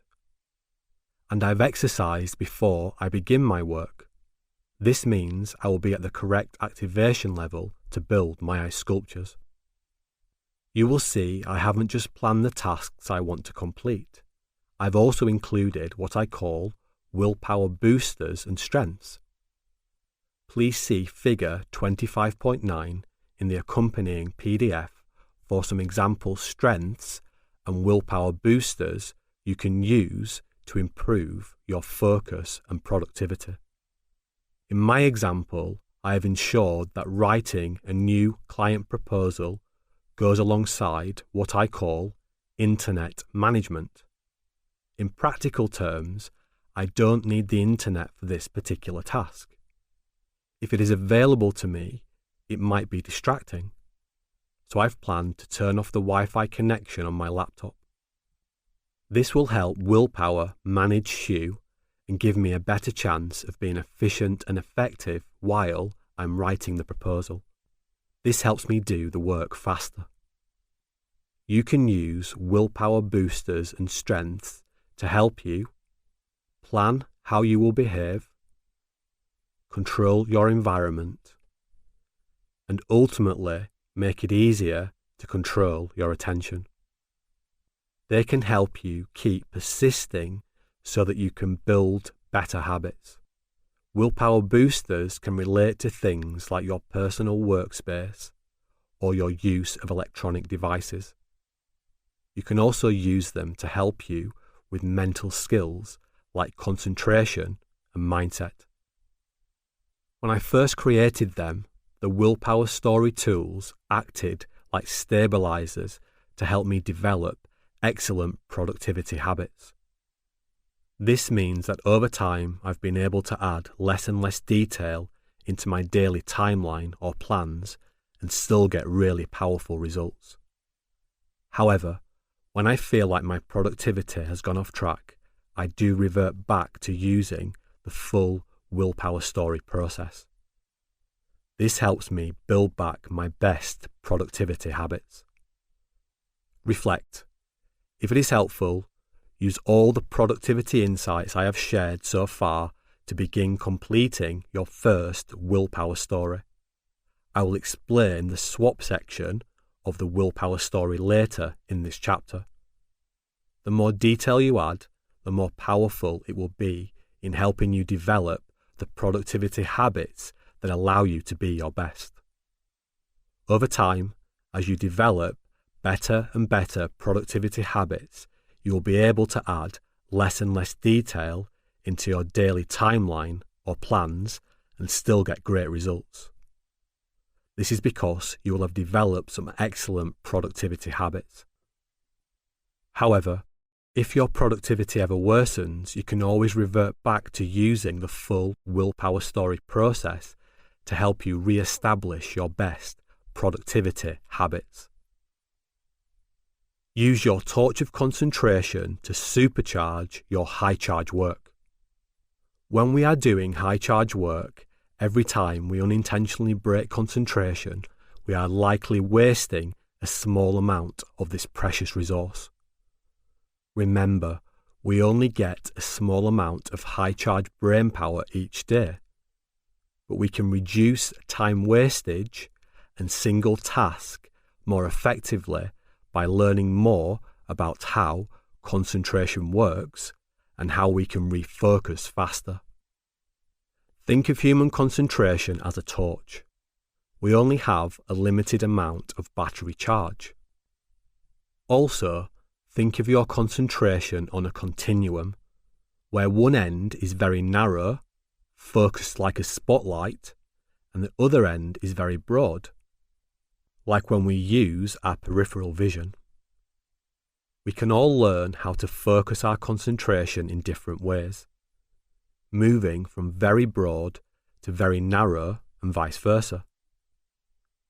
And I've exercised before I begin my work. This means I will be at the correct activation level to build my ice sculptures. You will see I haven't just planned the tasks I want to complete. I've also included what I call willpower boosters and strengths. Please see figure 25.9 in the accompanying PDF for some example strengths and willpower boosters you can use to improve your focus and productivity. In my example, I have ensured that writing a new client proposal goes alongside what I call internet management. In practical terms, I don't need the internet for this particular task. If it is available to me, it might be distracting. So I've planned to turn off the Wi-Fi connection on my laptop. This will help willpower manage you and give me a better chance of being efficient and effective while I'm writing the proposal. This helps me do the work faster. You can use willpower boosters and strengths to help you plan how you will behave, control your environment, and ultimately make it easier to control your attention. They can help you keep persisting so that you can build better habits. Willpower boosters can relate to things like your personal workspace or your use of electronic devices. You can also use them to help you with mental skills like concentration and mindset. When I first created them, the willpower story tools acted like stabilizers to help me develop excellent productivity habits. This means that over time I've been able to add less and less detail into my daily timeline or plans and still get really powerful results. However, when I feel like my productivity has gone off track, I do revert back to using the full willpower story process. This helps me build back my best productivity habits. Reflect. If it is helpful, use all the productivity insights I have shared so far to begin completing your first willpower story. I will explain the swap section of the willpower story later in this chapter. The more detail you add, the more powerful it will be in helping you develop the productivity habits that allow you to be your best. Over time, as you develop better and better productivity habits, you will be able to add less and less detail into your daily timeline or plans and still get great results. This is because you will have developed some excellent productivity habits. However, if your productivity ever worsens, you can always revert back to using the full willpower story process to help you re-establish your best productivity habits. Use your torch of concentration to supercharge your high-charge work. When we are doing high-charge work, every time we unintentionally break concentration, we are likely wasting a small amount of this precious resource. Remember, we only get a small amount of high-charge brain power each day, but we can reduce time wastage and single task more effectively by learning more about how concentration works and how we can refocus faster. Think of human concentration as a torch. We only have a limited amount of battery charge. Also, think of your concentration on a continuum, where one end is very narrow, focused like a spotlight, and the other end is very broad, like when we use our peripheral vision. We can all learn how to focus our concentration in different ways, moving from very broad to very narrow and vice versa.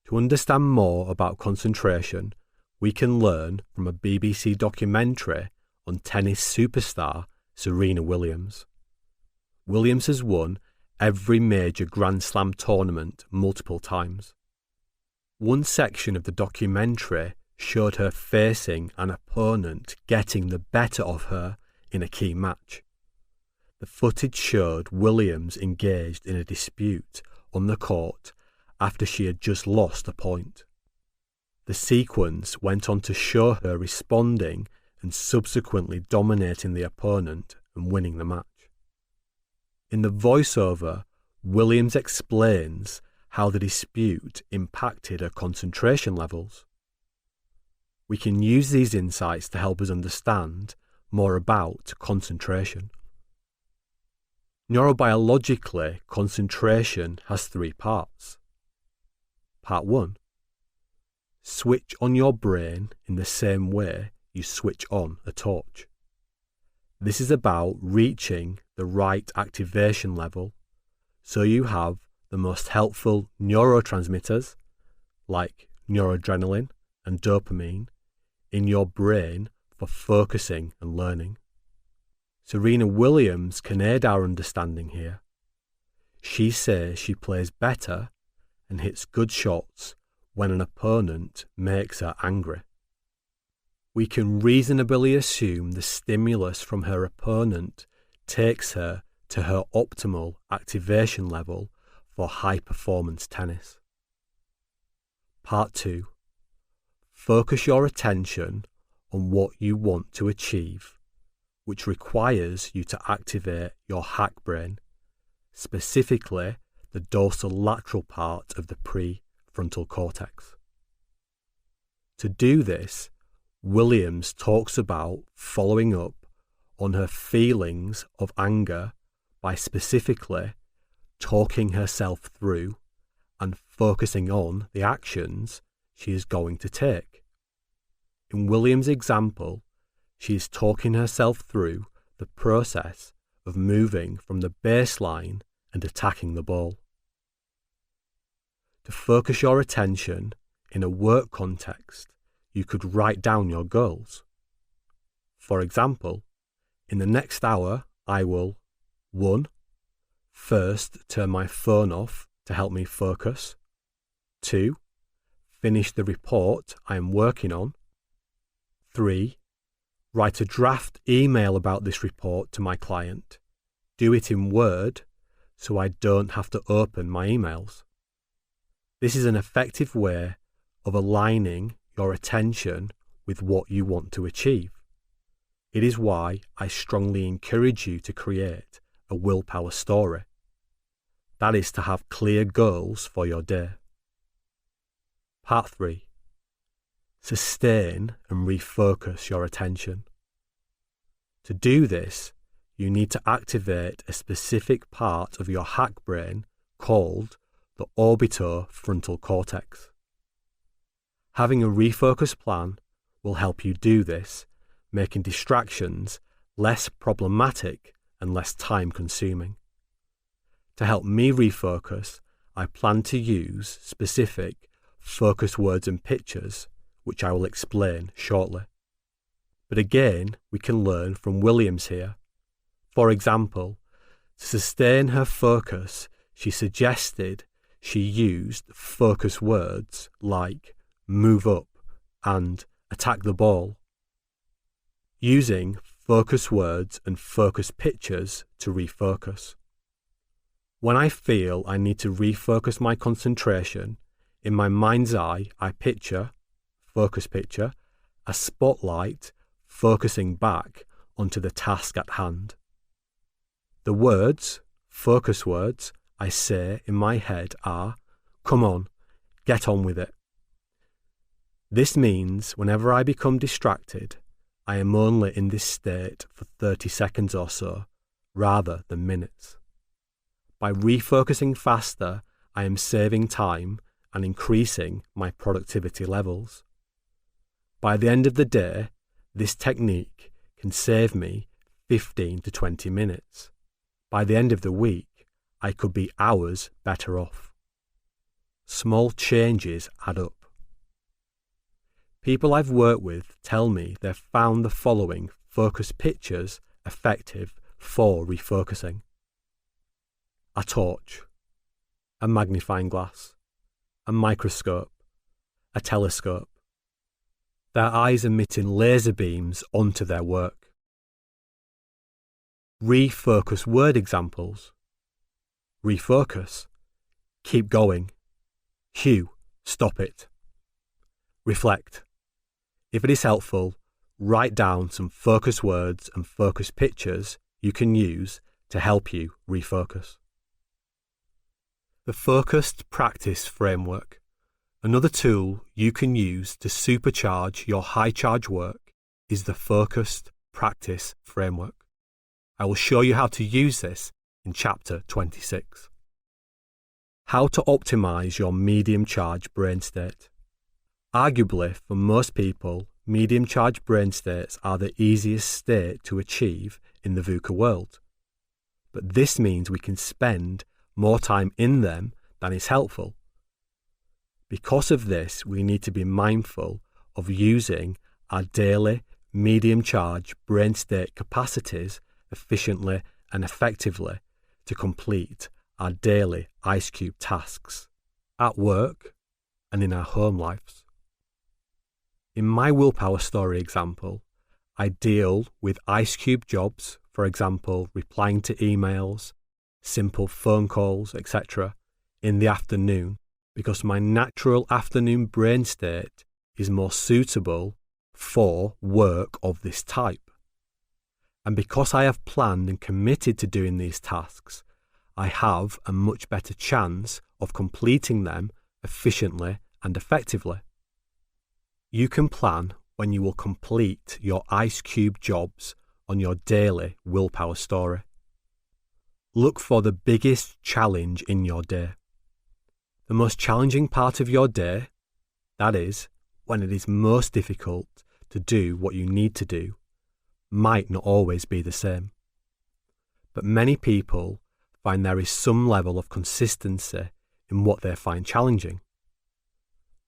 To understand more about concentration, we can learn from a BBC documentary on tennis superstar Serena Williams. Williams has won every major Grand Slam tournament multiple times. One section of the documentary showed her facing an opponent getting the better of her in a key match. The footage showed Williams engaged in a dispute on the court after she had just lost a point. The sequence went on to show her responding and subsequently dominating the opponent and winning the match. In the voiceover, Williams explains how the dispute impacted her concentration levels. We can use these insights to help us understand more about concentration. Neurobiologically, concentration has 3 parts. Part 1. Switch on your brain in the same way you switch on a torch. This is about reaching the right activation level so you have the most helpful neurotransmitters like noradrenaline and dopamine in your brain for focusing and learning. Serena Williams can aid our understanding here. She says she plays better and hits good shots when an opponent makes her angry. We can reasonably assume the stimulus from her opponent takes her to her optimal activation level for high-performance tennis. Part 2. Focus your attention on what you want to achieve, which requires you to activate your hack brain, specifically the dorsolateral part of the prefrontal cortex. To do this, Williams talks about following up on her feelings of anger by specifically talking herself through and focusing on the actions she is going to take. In Williams' example, she is talking herself through the process of moving from the baseline and attacking the ball. To focus your attention in a work context, you could write down your goals. For example, in the next hour, I will 1. First, turn my phone off to help me focus. 2. Finish the report I am working on. 3. Write a draft email about this report to my client. Do it in Word so I don't have to open my emails. This is an effective way of aligning your attention with what you want to achieve. It is why I strongly encourage you to create a willpower story. That is to have clear goals for your day. Part 3. Sustain and refocus your attention. To do this, you need to activate a specific part of your hack brain called the orbitofrontal cortex. Having a refocus plan will help you do this, making distractions less problematic and less time-consuming. To help me refocus, I plan to use specific focus words and pictures, which I will explain shortly. But again, we can learn from Williams here. For example, to sustain her focus, she suggested she used focus words like move up and attack the ball. Using focus words and focus pictures to refocus. When I feel I need to refocus my concentration, in my mind's eye I picture, focus picture, a spotlight focusing back onto the task at hand. The words, focus words, I say in my head are, come on, get on with it. This means whenever I become distracted, I am only in this state for 30 seconds or so, rather than minutes. By refocusing faster, I am saving time and increasing my productivity levels. By the end of the day, this technique can save me 15 to 20 minutes. By the end of the week, I could be hours better off. Small changes add up. People I've worked with tell me they've found the following focus pictures effective for refocusing. A torch, a magnifying glass, a microscope, a telescope. their eyes emitting laser beams onto their work. Refocus word examples. Refocus. Keep going. Cue. Stop it. Reflect. If it is helpful, write down some focus words and focus pictures you can use to help you refocus. The Focused Practice Framework. Another tool you can use to supercharge your high charge work is the Focused Practice Framework. I will show you how to use this in Chapter 26. How to optimize your medium charge brain state. Arguably, for most people, medium charge brain states are the easiest state to achieve in the VUCA world. But this means we can spend more time in them than is helpful. Because of this, we need to be mindful of using our daily medium charge brain state capacities efficiently and effectively to complete our daily ice cube tasks at work and in our home lives. In my willpower story example, I deal with ice cube jobs, for example, replying to emails, simple phone calls, etc., in the afternoon because my natural afternoon brain state is more suitable for work of this type. And because I have planned and committed to doing these tasks, I have a much better chance of completing them efficiently and effectively. You can plan when you will complete your ice cube jobs on your daily willpower story. Look for the biggest challenge in your day. The most challenging part of your day, that is, when it is most difficult to do what you need to do, might not always be the same. But many people find there is some level of consistency in what they find challenging.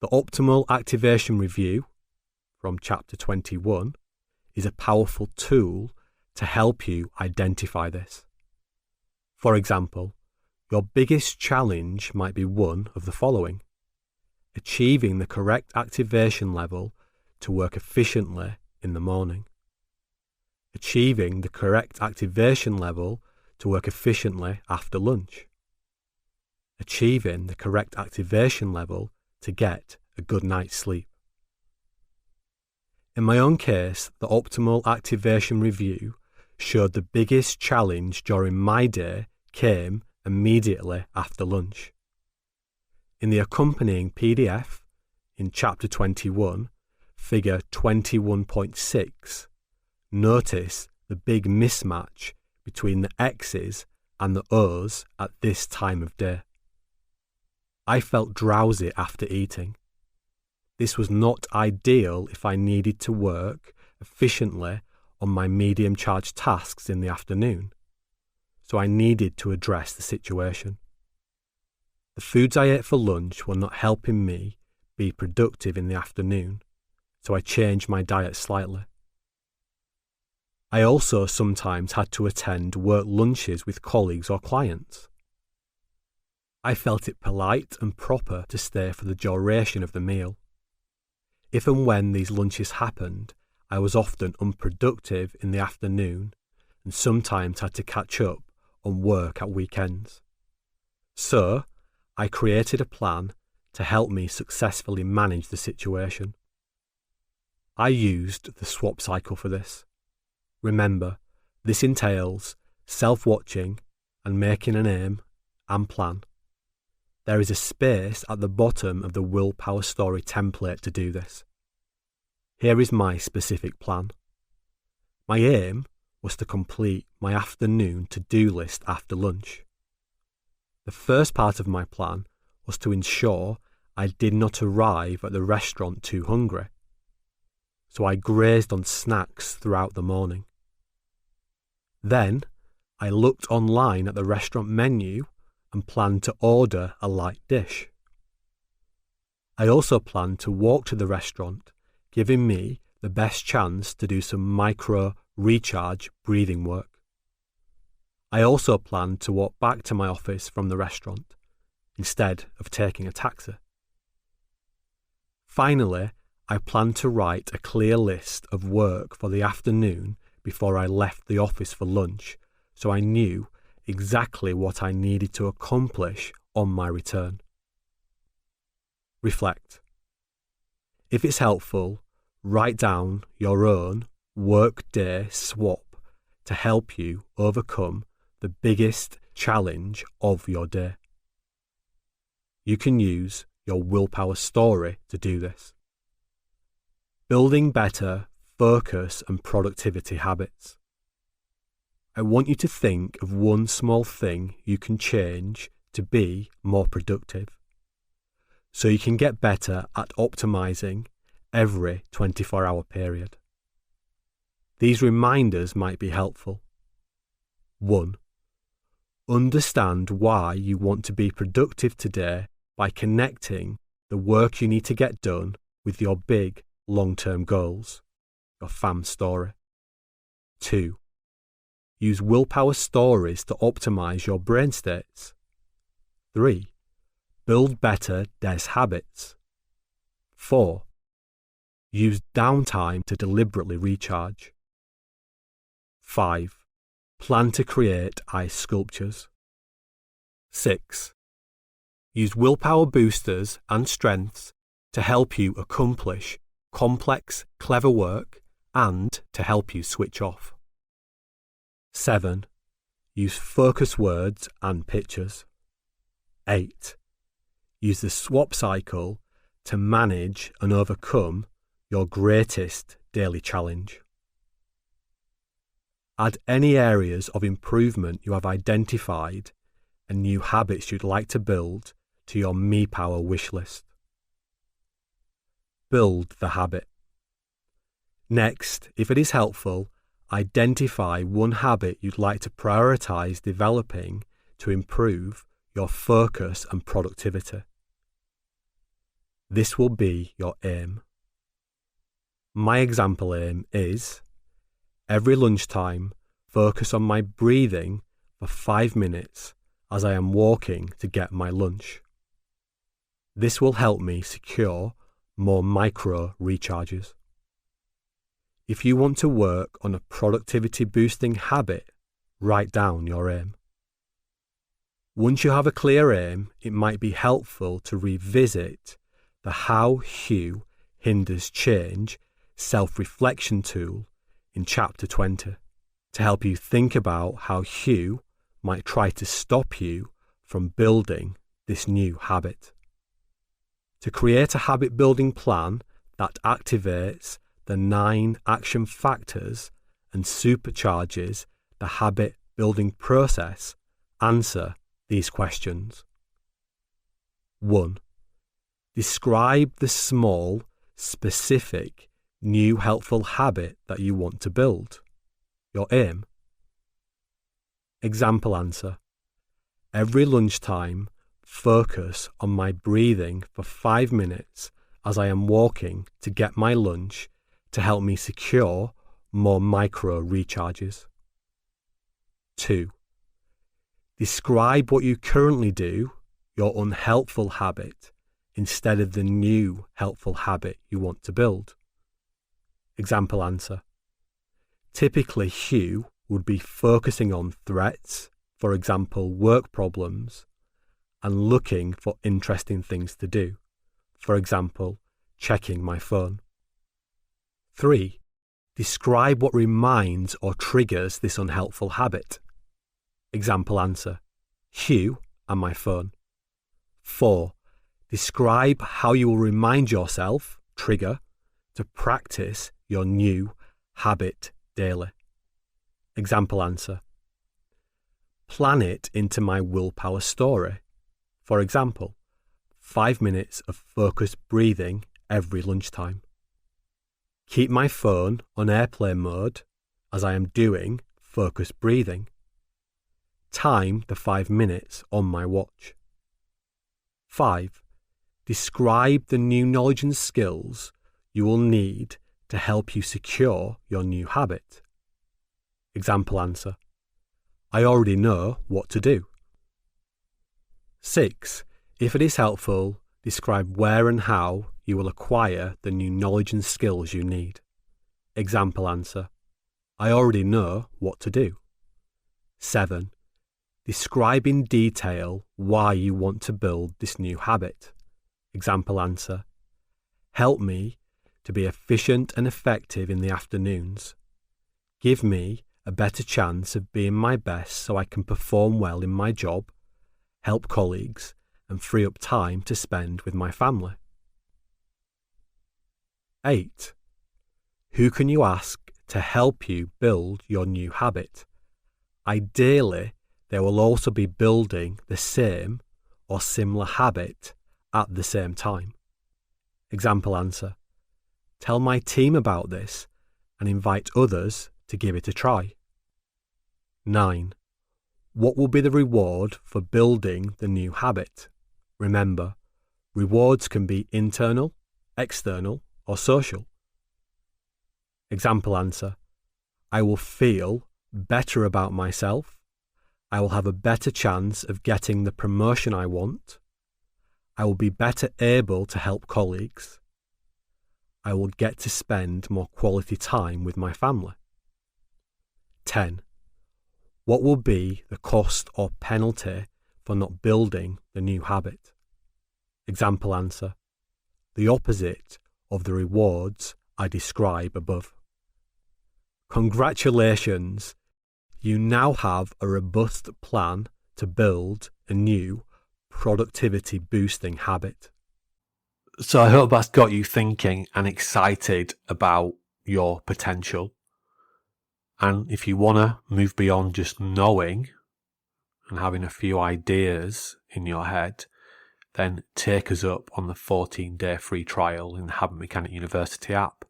The Optimal Activation Review, from Chapter 21, is a powerful tool to help you identify this. For example, your biggest challenge might be one of the following: achieving the correct activation level to work efficiently in the morning, achieving the correct activation level to work efficiently after lunch, achieving the correct activation level to get a good night's sleep. In my own case, the Optimal Activation Review showed the biggest challenge during my day came immediately after lunch. In the accompanying PDF, in Chapter 21, Figure 21.6, notice the big mismatch between the X's and the O's at this time of day. I felt drowsy after eating. This was not ideal if I needed to work efficiently on my medium charge tasks in the afternoon, so I needed to address the situation. The foods I ate for lunch were not helping me be productive in the afternoon, so I changed my diet slightly. I also sometimes had to attend work lunches with colleagues or clients. I felt it polite and proper to stay for the duration of the meal. If and when these lunches happened, I was often unproductive in the afternoon and sometimes had to catch up on work at weekends. So, I created a plan to help me successfully manage the situation. I used the swap cycle for this. Remember, this entails self-watching and making an aim and plan. There is a space at the bottom of the willpower story template to do this. Here is my specific plan. My aim was to complete my afternoon to-do list after lunch. The first part of my plan was to ensure I did not arrive at the restaurant too hungry, so I grazed on snacks throughout the morning. Then, I looked online at the restaurant menu and planned to order a light dish. I also planned to walk to the restaurant, giving me the best chance to do some micro recharge breathing work. I also planned to walk back to my office from the restaurant, instead of taking a taxi. Finally, I planned to write a clear list of work for the afternoon before I left the office for lunch, so I knew exactly what I needed to accomplish on my return. Reflect. If it's helpful, write down your own work-day swap to help you overcome the biggest challenge of your day. You can use your willpower story to do this. Building better focus and productivity habits. I want you to think of one small thing you can change to be more productive, so you can get better at optimizing every 24-hour period. These reminders might be helpful. 1. Understand why you want to be productive today by connecting the work you need to get done with your big long-term goals, your FAM story. 2. Use willpower stories to optimize your brain states. 3. Build better DES habits. 4. Use downtime to deliberately recharge. 5. Plan to create ice sculptures. 6. Use willpower boosters and strengths to help you accomplish complex, clever work and to help you switch off. 7. Use focus words and pictures. 8. Use the swap cycle to manage and overcome your greatest daily challenge. Add any areas of improvement you have identified and new habits you'd like to build to your Me Power wish list. Build the habit. Next, if it is helpful, identify one habit you'd like to prioritize developing to improve your focus and productivity. This will be your aim. My example aim is, every lunchtime, focus on my breathing for 5 minutes as I am walking to get my lunch. This will help me secure more micro recharges. If you want to work on a productivity boosting habit, write down your aim. Once you have a clear aim, it might be helpful to revisit the How Hugh Hinders Change self-reflection tool in Chapter 20 to help you think about how Hugh might try to stop you from building this new habit. To create a habit building plan that activates the 9 action factors and supercharges the habit building process, answer these questions. 1. Describe the small, specific, new helpful habit that you want to build. Your aim. Example answer. Every lunchtime, focus on my breathing for 5 minutes as I am walking to get my lunch to help me secure more micro recharges. 2. Describe what you currently do, your unhelpful habit, instead of the new helpful habit you want to build. Example answer. Typically, Hugh would be focusing on threats, for example, work problems, and looking for interesting things to do, for example, checking my phone. 3. Describe what reminds or triggers this unhelpful habit. Example answer. Hugh and my phone. 4. Describe how you will remind yourself, trigger, to practice your new habit daily. Example answer. Plan it into my willpower story. For example, 5 minutes of focused breathing every lunchtime. Keep my phone on airplane mode as I am doing focused breathing. Time the 5 minutes on my watch. 5. Describe the new knowledge and skills you will need to help you secure your new habit. Example answer. I already know what to do. 6. If it is helpful, describe where and how you will acquire the new knowledge and skills you need. Example answer. I already know what to do. 7. Describe in detail why you want to build this new habit. Example answer. Help me to be efficient and effective in the afternoons. Give me a better chance of being my best so I can perform well in my job, help colleagues, and free up time to spend with my family. 8. Who can you ask to help you build your new habit? Ideally, they will also be building the same or similar habit at the same time. Example answer. Tell my team about this and invite others to give it a try. 9. What will be the reward for building the new habit? Remember, rewards can be internal, external, or social. Example answer. I will feel better about myself. I will have a better chance of getting the promotion I want. I will be better able to help colleagues. I will get to spend more quality time with my family. 10. What will be the cost or penalty for not building the new habit? Example answer. The opposite of the rewards I describe above. Congratulations! You now have a robust plan to build a new productivity boosting habit. So I hope that's got you thinking and excited about your potential. And if you want to move beyond just knowing and having a few ideas in your head, then take us up on the 14-day free trial in the Habit Mechanic University app.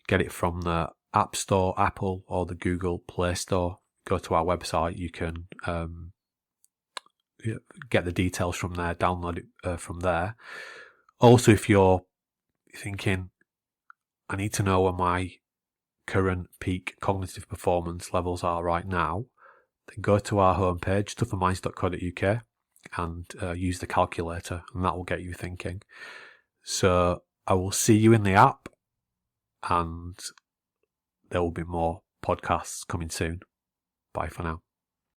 Get it from the App Store, Apple, or the Google Play Store. Go to our website. You can get the details from there, download it from there. Also, if you're thinking, I need to know where my current peak cognitive performance levels are right now, then go to our homepage, tougherminds.co.uk, and use the calculator, and that will get you thinking. So I will see you in the app, and there will be more podcasts coming soon. Bye for now.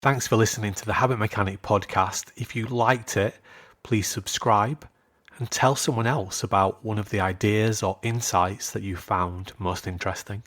Thanks for listening to the Habit Mechanic podcast. If you liked it, please subscribe and tell someone else about one of the ideas or insights that you found most interesting.